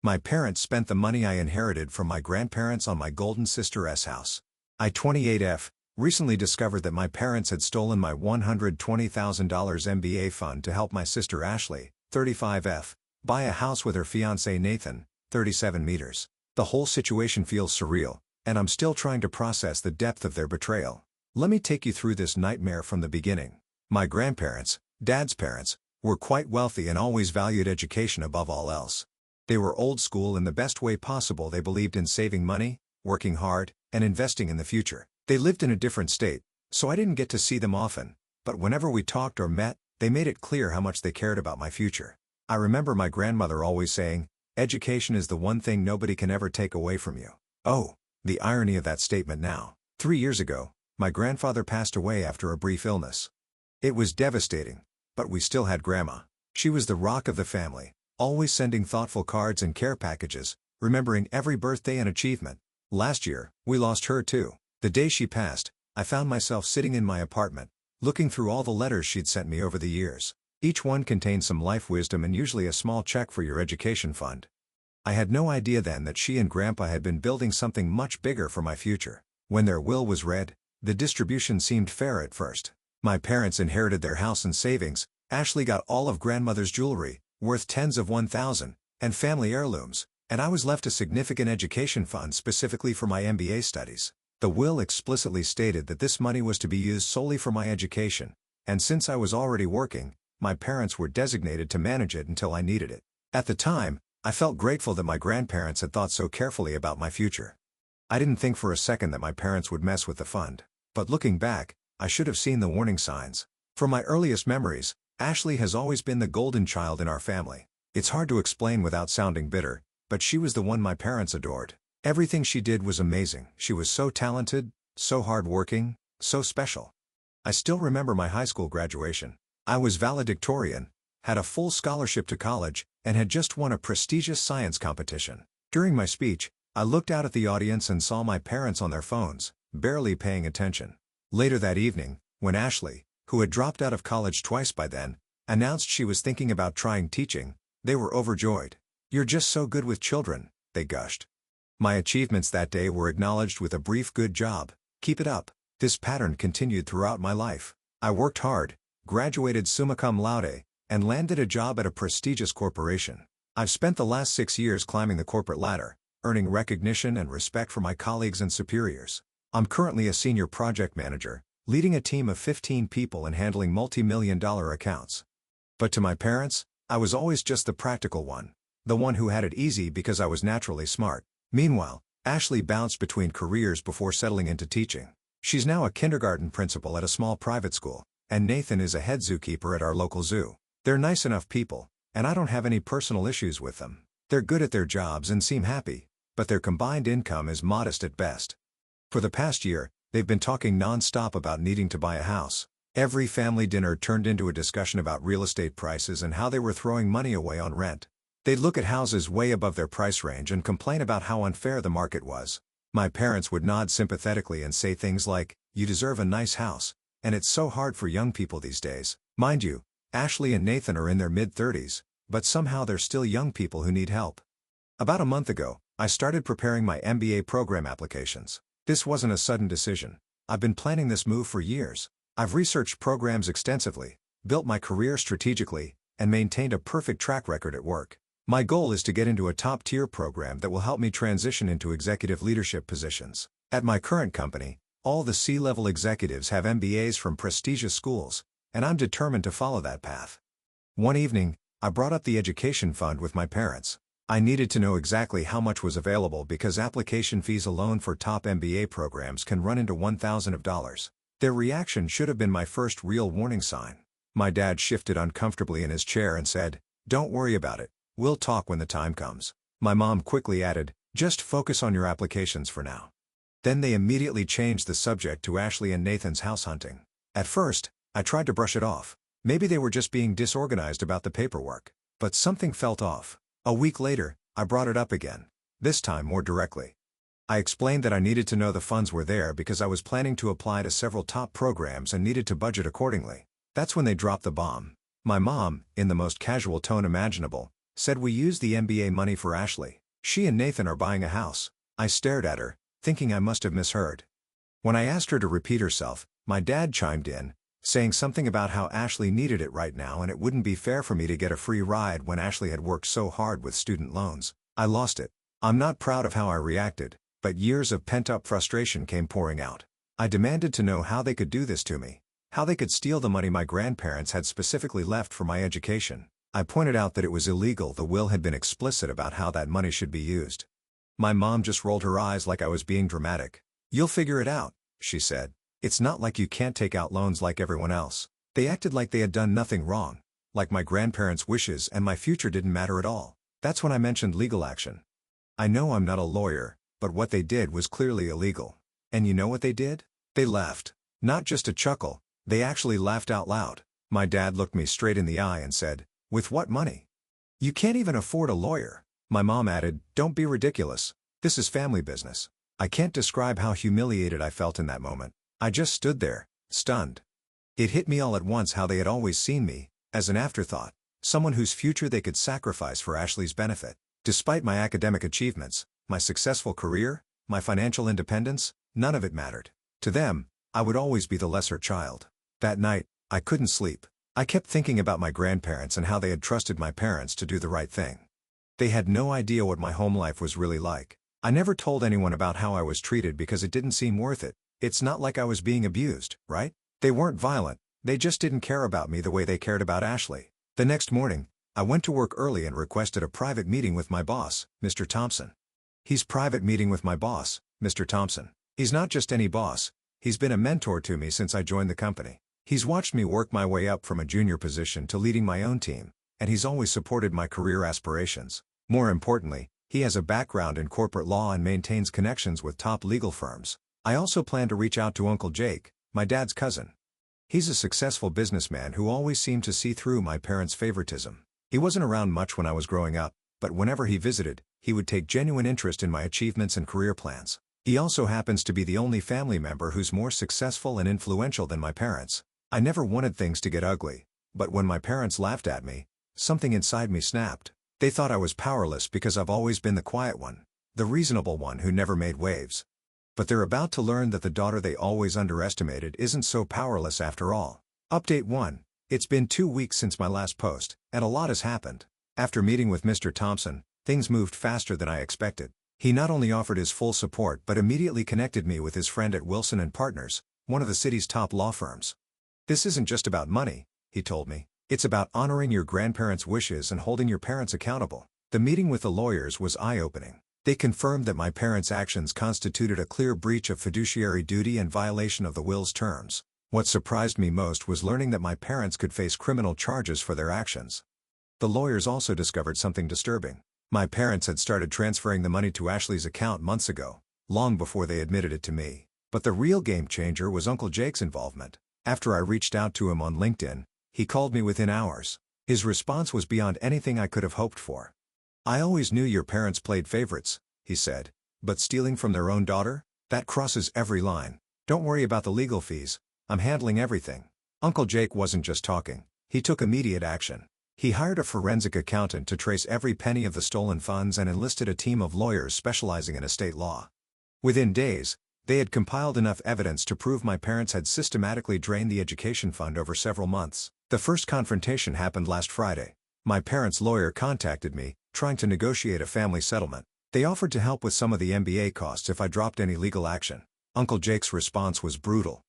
My parents spent the money I inherited from my grandparents on my golden sister's house. I, 28F, recently discovered that my parents had stolen my $120,000 MBA fund to help my sister Ashley, 35F, buy a house with her fiancé Nathan, 37 meters. The whole situation feels surreal, and I'm still trying to process the depth of their betrayal. Let me take you through this nightmare from the beginning. My grandparents, Dad's parents, were quite wealthy and always valued education above all else. They were old school in the best way possible. They believed in saving money, working hard, and investing in the future. They lived in a different state, so I didn't get to see them often, but whenever we talked or met, they made it clear how much they cared about my future. I remember my grandmother always saying, "Education is the one thing nobody can ever take away from you." Oh, the irony of that statement now. 3 years ago, my grandfather passed away after a brief illness. It was devastating, but we still had Grandma. She was the rock of the family, always sending thoughtful cards and care packages, remembering every birthday and achievement. Last year, we lost her too. The day she passed, I found myself sitting in my apartment, looking through all the letters she'd sent me over the years. Each one contained some life wisdom and usually a small check for your education fund. I had no idea then that she and Grandpa had been building something much bigger for my future. When their will was read, the distribution seemed fair at first. My parents inherited their house and savings. Ashley got all of Grandmother's jewelry, worth tens of $1,000, and family heirlooms, and I was left a significant education fund specifically for my MBA studies. The will explicitly stated that this money was to be used solely for my education, and since I was already working, my parents were designated to manage it until I needed it. At the time, I felt grateful that my grandparents had thought so carefully about my future. I didn't think for a second that my parents would mess with the fund, but looking back, I should have seen the warning signs. From my earliest memories, Ashley has always been the golden child in our family. It's hard to explain without sounding bitter, but she was the one my parents adored. Everything she did was amazing. She was so talented, so hardworking, so special. I still remember my high school graduation. I was valedictorian, had a full scholarship to college, and had just won a prestigious science competition. During my speech, I looked out at the audience and saw my parents on their phones, barely paying attention. Later that evening, when Ashley, who had dropped out of college twice by then, announced she was thinking about trying teaching, they were overjoyed. "You're just so good with children," they gushed. My achievements that day were acknowledged with a brief "good job, keep it up." This pattern continued throughout my life. I worked hard, graduated summa cum laude, and landed a job at a prestigious corporation. I've spent the last 6 years climbing the corporate ladder, earning recognition and respect from my colleagues and superiors. I'm currently a senior project manager, leading a team of 15 people and handling multi-million-dollar accounts. But to my parents, I was always just the practical one, the one who had it easy because I was naturally smart. Meanwhile, Ashley bounced between careers before settling into teaching. She's now a kindergarten principal at a small private school, and Nathan is a head zookeeper at our local zoo. They're nice enough people, and I don't have any personal issues with them. They're good at their jobs and seem happy, but their combined income is modest at best. For the past year, they've been talking non-stop about needing to buy a house. Every family dinner turned into a discussion about real estate prices and how they were throwing money away on rent. They'd look at houses way above their price range and complain about how unfair the market was. My parents would nod sympathetically and say things like, "You deserve a nice house, and it's so hard for young people these days." Mind you, Ashley and Nathan are in their mid-30s, but somehow they're still young people who need help. About a month ago, I started preparing my MBA program applications. This wasn't a sudden decision. I've been planning this move for years. I've researched programs extensively, built my career strategically, and maintained a perfect track record at work. My goal is to get into a top-tier program that will help me transition into executive leadership positions. At my current company, all the C-level executives have MBAs from prestigious schools, and I'm determined to follow that path. One evening, I brought up the education fund with my parents. I needed to know exactly how much was available because application fees alone for top MBA programs can run into $1,000. Their reaction should have been my first real warning sign. My dad shifted uncomfortably in his chair and said, "Don't worry about it. We'll talk when the time comes." My mom quickly added, "Just focus on your applications for now." Then they immediately changed the subject to Ashley and Nathan's house hunting. At first, I tried to brush it off. Maybe they were just being disorganized about the paperwork. But something felt off. A week later, I brought it up again. This time more directly. I explained that I needed to know the funds were there because I was planning to apply to several top programs and needed to budget accordingly. That's when they dropped the bomb. My mom, in the most casual tone imaginable, Said we used the MBA money for Ashley. She and Nathan are buying a house. I stared at her, thinking I must have misheard. When I asked her to repeat herself, my dad chimed in, saying something about how Ashley needed it right now and it wouldn't be fair for me to get a free ride when Ashley had worked so hard with student loans. I lost it. I'm not proud of how I reacted, but years of pent-up frustration came pouring out. I demanded to know how they could do this to me, how they could steal the money my grandparents had specifically left for my education. I pointed out that it was illegal. The will had been explicit about how that money should be used. My mom just rolled her eyes like I was being dramatic. "You'll figure it out," she said. "It's not like you can't take out loans like everyone else." They acted like they had done nothing wrong, like my grandparents' wishes and my future didn't matter at all. That's when I mentioned legal action. I know I'm not a lawyer, but what they did was clearly illegal. And you know what they did? They left. Not just a chuckle, they actually laughed out loud. My dad looked me straight in the eye and said, "With what money? You can't even afford a lawyer." My mom added, "Don't be ridiculous. This is family business." I can't describe how humiliated I felt in that moment. I just stood there, stunned. It hit me all at once how they had always seen me, as an afterthought, someone whose future they could sacrifice for Ashley's benefit. Despite my academic achievements, my successful career, my financial independence, none of it mattered. To them, I would always be the lesser child. That night, I couldn't sleep. I kept thinking about my grandparents and how they had trusted my parents to do the right thing. They had no idea what my home life was really like. I never told anyone about how I was treated because it didn't seem worth it. It's not like I was being abused, right? They weren't violent, they just didn't care about me the way they cared about Ashley. The next morning, I went to work early and requested a private meeting with my boss, Mr. Thompson. He's private meeting with my boss, Mr. Thompson. He's not just any boss, he's been a mentor to me since I joined the company. He's watched me work my way up from a junior position to leading my own team, and he's always supported my career aspirations. More importantly, he has a background in corporate law and maintains connections with top legal firms. I also plan to reach out to Uncle Jake, my dad's cousin. He's a successful businessman who always seemed to see through my parents' favoritism. He wasn't around much when I was growing up, but whenever he visited, he would take genuine interest in my achievements and career plans. He also happens to be the only family member who's more successful and influential than my parents. I never wanted things to get ugly, but when my parents laughed at me, something inside me snapped. They thought I was powerless because I've always been the quiet one, the reasonable one who never made waves. But they're about to learn that the daughter they always underestimated isn't so powerless after all. Update 1. It's been 2 weeks since my last post, and a lot has happened. After meeting with Mr. Thompson, things moved faster than I expected. He not only offered his full support but immediately connected me with his friend at Wilson & Partners, one of the city's top law firms. "This isn't just about money," he told me. "It's about honoring your grandparents' wishes and holding your parents accountable." The meeting with the lawyers was eye-opening. They confirmed that my parents' actions constituted a clear breach of fiduciary duty and violation of the will's terms. What surprised me most was learning that my parents could face criminal charges for their actions. The lawyers also discovered something disturbing. My parents had started transferring the money to Ashley's account months ago, long before they admitted it to me. But the real game changer was Uncle Jake's involvement. After I reached out to him on LinkedIn, he called me within hours. His response was beyond anything I could have hoped for. "I always knew your parents played favorites," he said, "but stealing from their own daughter? That crosses every line. Don't worry about the legal fees, I'm handling everything." Uncle Jake wasn't just talking, he took immediate action. He hired a forensic accountant to trace every penny of the stolen funds and enlisted a team of lawyers specializing in estate law. Within days, they had compiled enough evidence to prove my parents had systematically drained the education fund over several months. The first confrontation happened last Friday. My parents' lawyer contacted me, trying to negotiate a family settlement. They offered to help with some of the MBA costs if I dropped any legal action. Uncle Jake's response was brutal.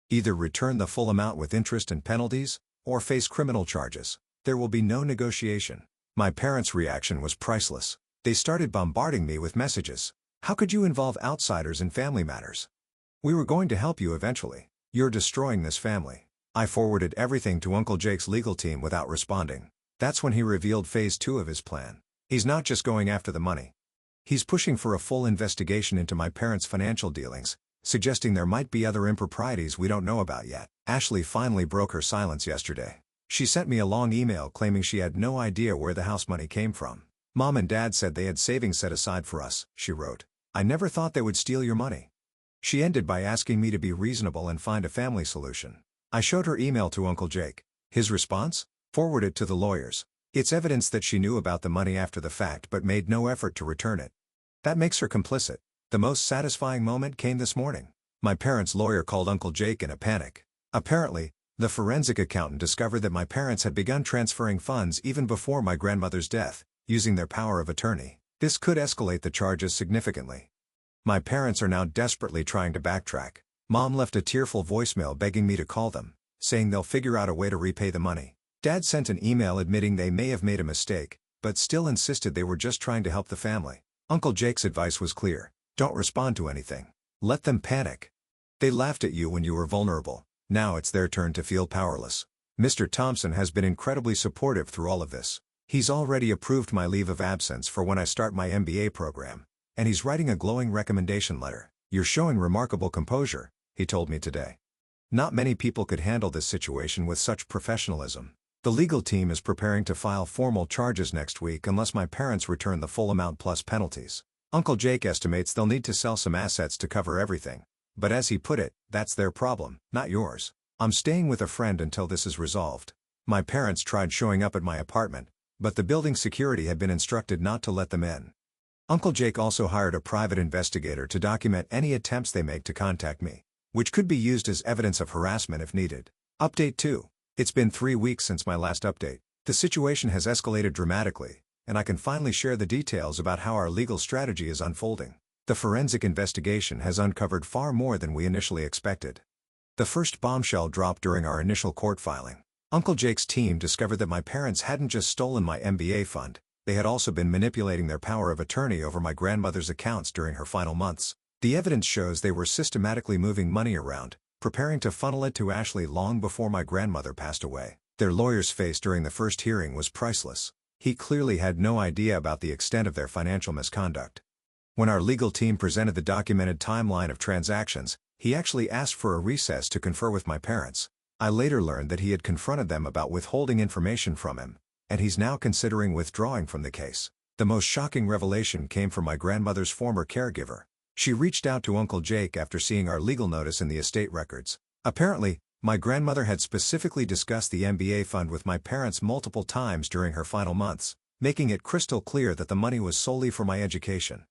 "Either return the full amount with interest and penalties, or face criminal charges. There will be no negotiation." My parents' reaction was priceless. They started bombarding me with messages. "How could you involve outsiders in family matters? We were going to help you eventually. You're destroying this family." I forwarded everything to Uncle Jake's legal team without responding. That's when he revealed phase 2 of his plan. He's not just going after the money. He's pushing for a full investigation into my parents' financial dealings, suggesting there might be other improprieties we don't know about yet. Ashley finally broke her silence yesterday. She sent me a long email claiming she had no idea where the house money came from. "Mom and Dad said they had savings set aside for us," she wrote. "I never thought they would steal your money." She ended by asking me to be reasonable and find a family solution. I showed her email to Uncle Jake. His response? Forward it to the lawyers. It's evidence that she knew about the money after the fact but made no effort to return it. That makes her complicit. The most satisfying moment came this morning. My parents' lawyer called Uncle Jake in a panic. Apparently, the forensic accountant discovered that my parents had begun transferring funds even before my grandmother's death, using their power of attorney. This could escalate the charges significantly. My parents are now desperately trying to backtrack. Mom left a tearful voicemail begging me to call them, saying they'll figure out a way to repay the money. Dad sent an email admitting they may have made a mistake, but still insisted they were just trying to help the family. Uncle Jake's advice was clear: don't respond to anything. Let them panic. They laughed at you when you were vulnerable. Now it's their turn to feel powerless. Mr. Thompson has been incredibly supportive through all of this. He's already approved my leave of absence for when I start my MBA program, and he's writing a glowing recommendation letter. You're showing remarkable composure, he told me today. Not many people could handle this situation with such professionalism. The legal team is preparing to file formal charges next week unless my parents return the full amount plus penalties. Uncle Jake estimates they'll need to sell some assets to cover everything. But as he put it, that's their problem, not yours. I'm staying with a friend until this is resolved. My parents tried showing up at my apartment, but the building security had been instructed not to let them in. Uncle Jake also hired a private investigator to document any attempts they make to contact me, which could be used as evidence of harassment if needed. Update 2. It's been 3 weeks since my last update. The situation has escalated dramatically, and I can finally share the details about how our legal strategy is unfolding. The forensic investigation has uncovered far more than we initially expected. The first bombshell dropped during our initial court filing. Uncle Jake's team discovered that my parents hadn't just stolen my MBA fund, they had also been manipulating their power of attorney over my grandmother's accounts during her final months. The evidence shows they were systematically moving money around, preparing to funnel it to Ashley long before my grandmother passed away. Their lawyer's face during the first hearing was priceless. He clearly had no idea about the extent of their financial misconduct. When our legal team presented the documented timeline of transactions, he actually asked for a recess to confer with my parents. I later learned that he had confronted them about withholding information from him, and he's now considering withdrawing from the case. The most shocking revelation came from my grandmother's former caregiver. She reached out to Uncle Jake after seeing our legal notice in the estate records. Apparently, my grandmother had specifically discussed the MBA fund with my parents multiple times during her final months, making it crystal clear that the money was solely for my education.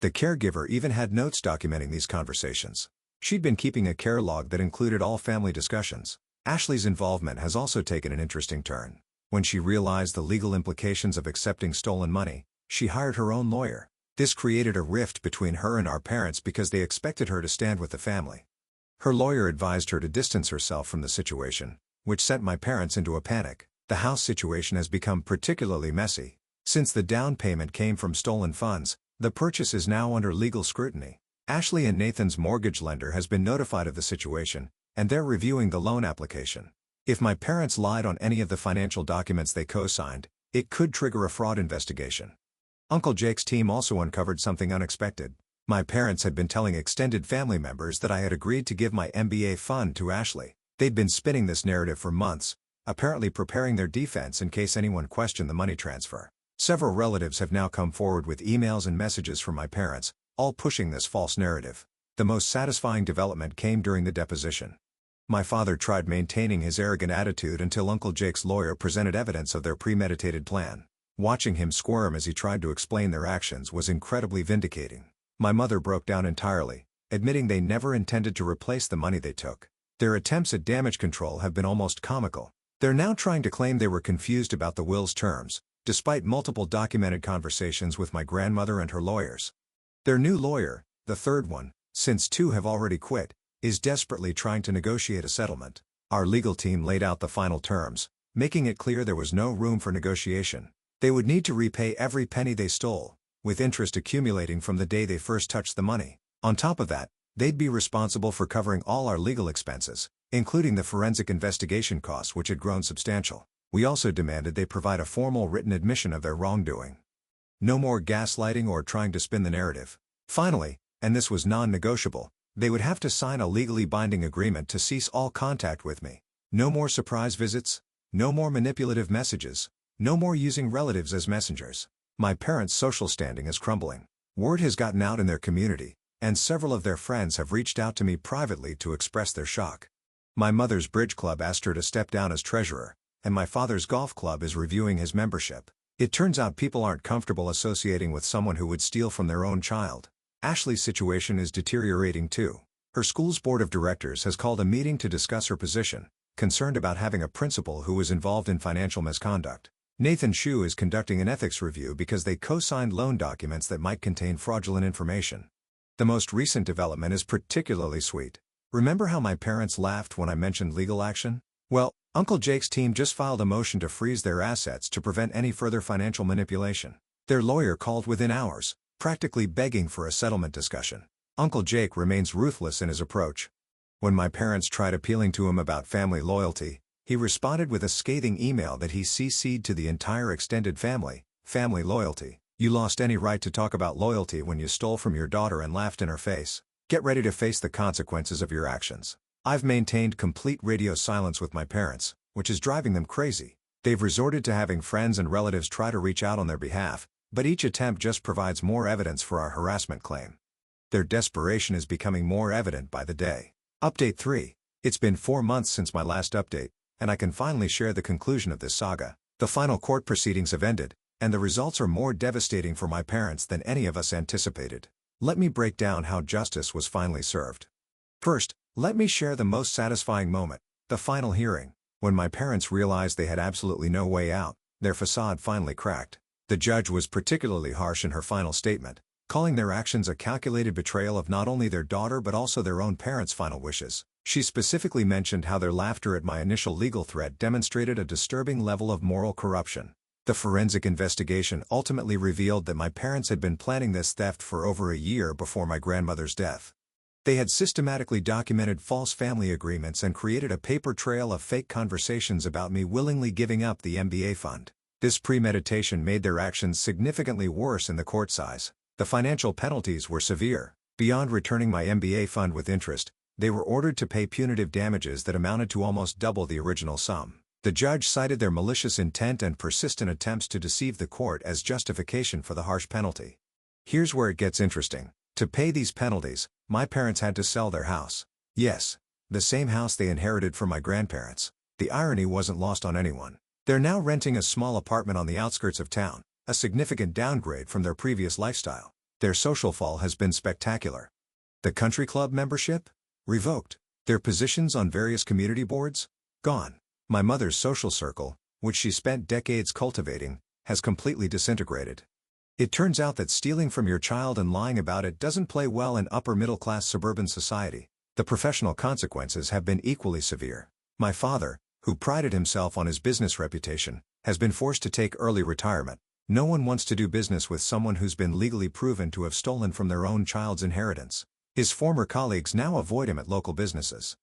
The caregiver even had notes documenting these conversations. She'd been keeping a care log that included all family discussions. Ashley's involvement has also taken an interesting turn. When she realized the legal implications of accepting stolen money, she hired her own lawyer. This created a rift between her and our parents because they expected her to stand with the family. Her lawyer advised her to distance herself from the situation, which sent my parents into a panic. The house situation has become particularly messy. Since the down payment came from stolen funds, the purchase is now under legal scrutiny. Ashley and Nathan's mortgage lender has been notified of the situation, and they're reviewing the loan application. If my parents lied on any of the financial documents they co-signed, it could trigger a fraud investigation. Uncle Jake's team also uncovered something unexpected. My parents had been telling extended family members that I had agreed to give my MBA fund to Ashley. They'd been spinning this narrative for months, apparently preparing their defense in case anyone questioned the money transfer. Several relatives have now come forward with emails and messages from my parents, all pushing this false narrative. The most satisfying development came during the deposition. My father tried maintaining his arrogant attitude until Uncle Jake's lawyer presented evidence of their premeditated plan. Watching him squirm as he tried to explain their actions was incredibly vindicating. My mother broke down entirely, admitting they never intended to replace the money they took. Their attempts at damage control have been almost comical. They're now trying to claim they were confused about the will's terms, despite multiple documented conversations with my grandmother and her lawyers. Their new lawyer, the third one, since 2 have already quit, is desperately trying to negotiate a settlement. Our legal team laid out the final terms, making it clear there was no room for negotiation. They would need to repay every penny they stole, with interest accumulating from the day they first touched the money. On top of that, they'd be responsible for covering all our legal expenses, including the forensic investigation costs, which had grown substantial. We also demanded they provide a formal written admission of their wrongdoing. No more gaslighting or trying to spin the narrative. Finally, and this was non-negotiable, they would have to sign a legally binding agreement to cease all contact with me. No more surprise visits, no more manipulative messages, no more using relatives as messengers. My parents' social standing is crumbling. Word has gotten out in their community, and several of their friends have reached out to me privately to express their shock. My mother's bridge club asked her to step down as treasurer, and my father's golf club is reviewing his membership. It turns out people aren't comfortable associating with someone who would steal from their own child. Ashley's situation is deteriorating too. Her school's board of directors has called a meeting to discuss her position, concerned about having a principal who was involved in financial misconduct. Nathan Shu is conducting an ethics review because they co-signed loan documents that might contain fraudulent information. The most recent development is particularly sweet. Remember how my parents laughed when I mentioned legal action? Well, Uncle Jake's team just filed a motion to freeze their assets to prevent any further financial manipulation. Their lawyer called within hours, practically begging for a settlement discussion. Uncle Jake remains ruthless in his approach. When my parents tried appealing to him about family loyalty, he responded with a scathing email that he CC'd to the entire extended family. Family loyalty. You lost any right to talk about loyalty when you stole from your daughter and laughed in her face. Get ready to face the consequences of your actions. I've maintained complete radio silence with my parents, which is driving them crazy. They've resorted to having friends and relatives try to reach out on their behalf, but each attempt just provides more evidence for our harassment claim. Their desperation is becoming more evident by the day. Update 3. It's been 4 months since my last update, and I can finally share the conclusion of this saga. The final court proceedings have ended, and the results are more devastating for my parents than any of us anticipated. Let me break down how justice was finally served. First, let me share the most satisfying moment, the final hearing. When my parents realized they had absolutely no way out, their facade finally cracked. The judge was particularly harsh in her final statement, calling their actions a calculated betrayal of not only their daughter but also their own parents' final wishes. She specifically mentioned how their laughter at my initial legal threat demonstrated a disturbing level of moral corruption. The forensic investigation ultimately revealed that my parents had been planning this theft for over a year before my grandmother's death. They had systematically documented false family agreements and created a paper trail of fake conversations about me willingly giving up the MBA fund. This premeditation made their actions significantly worse in the court size. The financial penalties were severe. Beyond returning my MBA fund with interest, they were ordered to pay punitive damages that amounted to almost double the original sum. The judge cited their malicious intent and persistent attempts to deceive the court as justification for the harsh penalty. Here's where it gets interesting. To pay these penalties, my parents had to sell their house. Yes, the same house they inherited from my grandparents. The irony wasn't lost on anyone. They're now renting a small apartment on the outskirts of town, a significant downgrade from their previous lifestyle. Their social fall has been spectacular. The country club membership? Revoked. Their positions on various community boards? Gone. My mother's social circle, which she spent decades cultivating, has completely disintegrated. It turns out that stealing from your child and lying about it doesn't play well in upper-middle-class suburban society. The professional consequences have been equally severe. My father, who prided himself on his business reputation, has been forced to take early retirement. No one wants to do business with someone who's been legally proven to have stolen from their own child's inheritance. His former colleagues now avoid him at local businesses.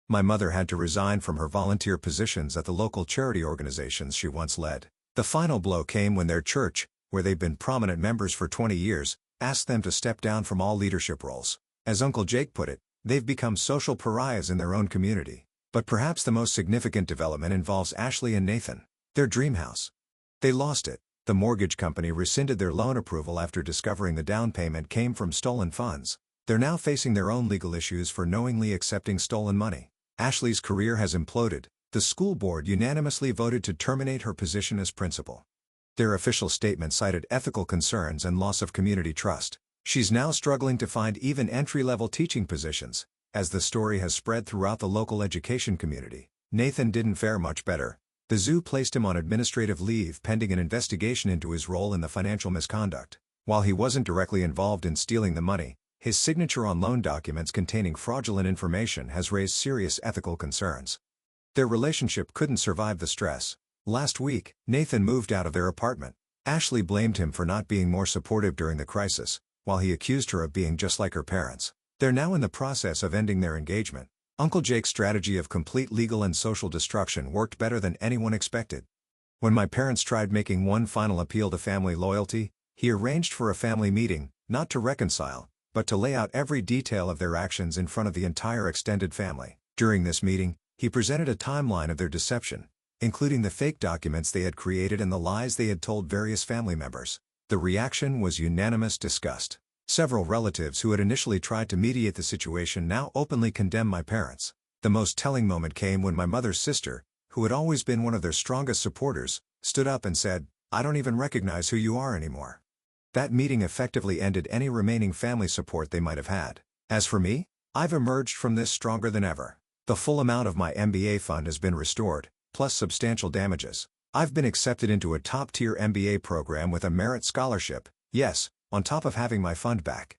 My mother had to resign from her volunteer positions at the local charity organizations she once led. The final blow came when their church, where they've been prominent members for 20 years, asked them to step down from all leadership roles. As Uncle Jake put it, they've become social pariahs in their own community. But perhaps the most significant development involves Ashley and Nathan. Their dream house. They lost it. The mortgage company rescinded their loan approval after discovering the down payment came from stolen funds. They're now facing their own legal issues for knowingly accepting stolen money. Ashley's career has imploded. The school board unanimously voted to terminate her position as principal. Their official statement cited ethical concerns and loss of community trust. She's now struggling to find even entry-level teaching positions, as the story has spread throughout the local education community. Nathan didn't fare much better. The zoo placed him on administrative leave pending an investigation into his role in the financial misconduct. While he wasn't directly involved in stealing the money, his signature on loan documents containing fraudulent information has raised serious ethical concerns. Their relationship couldn't survive the stress. Last week, Nathan moved out of their apartment. Ashley blamed him for not being more supportive during the crisis, while he accused her of being just like her parents. They're now in the process of ending their engagement. Uncle Jake's strategy of complete legal and social destruction worked better than anyone expected. When my parents tried making one final appeal to family loyalty, he arranged for a family meeting, not to reconcile, but to lay out every detail of their actions in front of the entire extended family. During this meeting, he presented a timeline of their deception, including the fake documents they had created and the lies they had told various family members. The reaction was unanimous disgust. Several relatives who had initially tried to mediate the situation now openly condemn my parents. The most telling moment came when my mother's sister, who had always been one of their strongest supporters, stood up and said, "I don't even recognize who you are anymore." That meeting effectively ended any remaining family support they might have had. As for me, I've emerged from this stronger than ever. The full amount of my MBA fund has been restored, plus substantial damages. I've been accepted into a top-tier MBA program with a merit scholarship, yes, on top of having my fund back.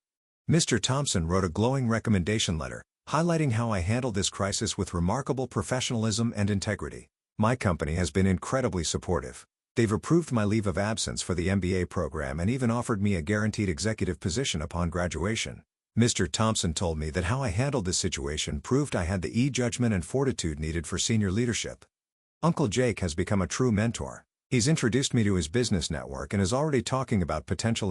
Mr. Thompson wrote a glowing recommendation letter, highlighting how I handled this crisis with remarkable professionalism and integrity. My company has been incredibly supportive. They've approved my leave of absence for the MBA program and even offered me a guaranteed executive position upon graduation. Mr. Thompson told me that how I handled this situation proved I had the judgment and fortitude needed for senior leadership. Uncle Jake has become a true mentor. He's introduced me to his business network and is already talking about potential